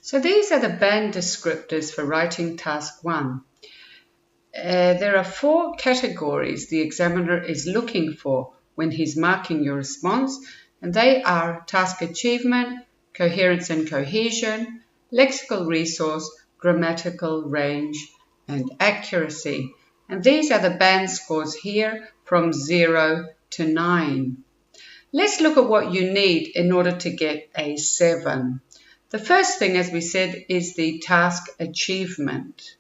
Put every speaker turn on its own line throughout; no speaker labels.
So these are the band descriptors for writing task 1. There are 4 categories the examiner is looking for when he's marking your response, and they are task achievement, coherence and cohesion, lexical resource, grammatical range, and accuracy. And these are the band scores here from 0 to 9. Let's look at what you need in order to get a 7. The first thing, as we said, is the task achievement.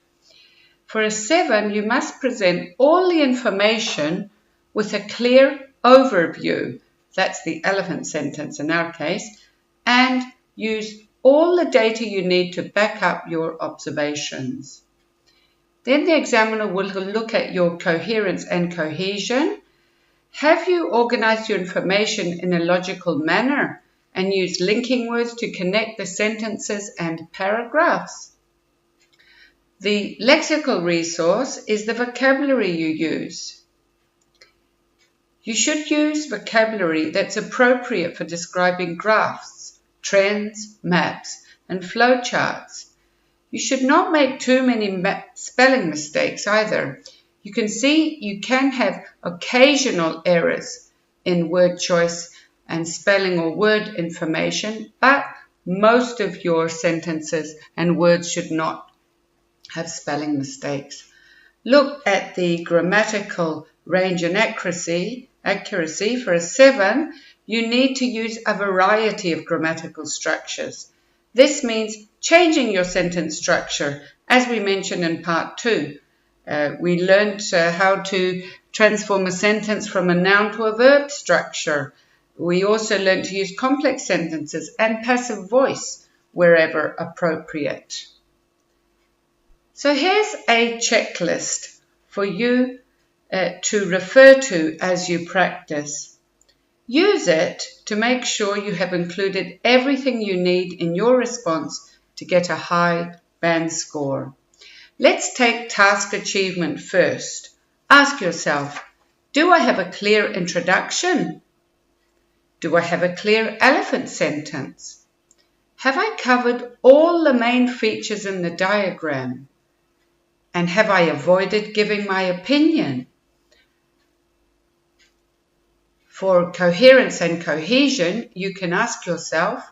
For a 7, you must present all the information with a clear overview. That's the elephant sentence in our case. And use all the data you need to back up your observations. Then the examiner will look at your coherence and cohesion. Have you organized your information in a logical manner and used linking words to connect the sentences and paragraphs? The lexical resource is the vocabulary you use. You should use vocabulary that's appropriate for describing graphs, trends, maps, and flowcharts. You should not make too many spelling mistakes either. You can see you can have occasional errors in word choice and spelling or word information, but most of your sentences and words should not have spelling mistakes. Look at the grammatical range and accuracy. For a 7, you need to use a variety of grammatical structures. This means changing your sentence structure. As we mentioned in part 2, we learned how to transform a sentence from a noun to a verb structure. We also learned to use complex sentences and passive voice wherever appropriate. So here's a checklist for you to refer to as you practice. Use it to make sure you have included everything you need in your response to get a high band score. Let's take task achievement first. Ask yourself, do I have a clear introduction? Do I have a clear elephant sentence? Have I covered all the main features in the diagram? And have I avoided giving my opinion? For coherence and cohesion, you can ask yourself,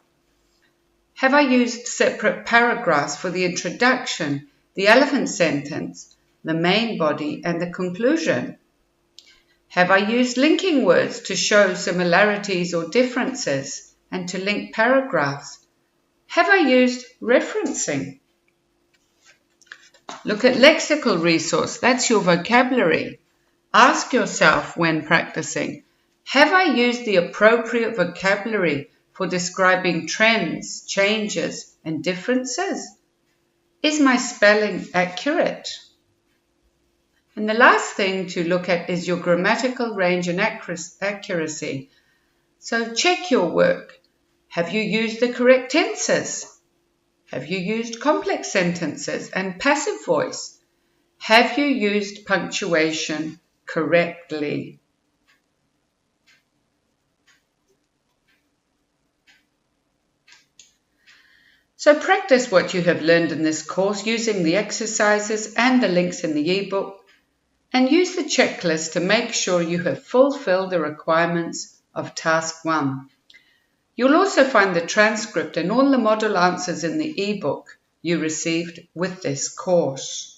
have I used separate paragraphs for the introduction, the elephant sentence, the main body, and the conclusion? Have I used linking words to show similarities or differences and to link paragraphs? Have I used referencing? Look at lexical resource. That's your vocabulary. Ask yourself when practicing, have I used the appropriate vocabulary for describing trends, changes, and differences? Is my spelling accurate? And the last thing to look at is your grammatical range and accuracy. So check your work. Have you used the correct tenses? Have you used complex sentences and passive voice? Have you used punctuation correctly? So practice what you have learned in this course using the exercises and the links in the ebook, and use the checklist to make sure you have fulfilled the requirements of task 1. You'll also find the transcript and all the model answers in the ebook you received with this course.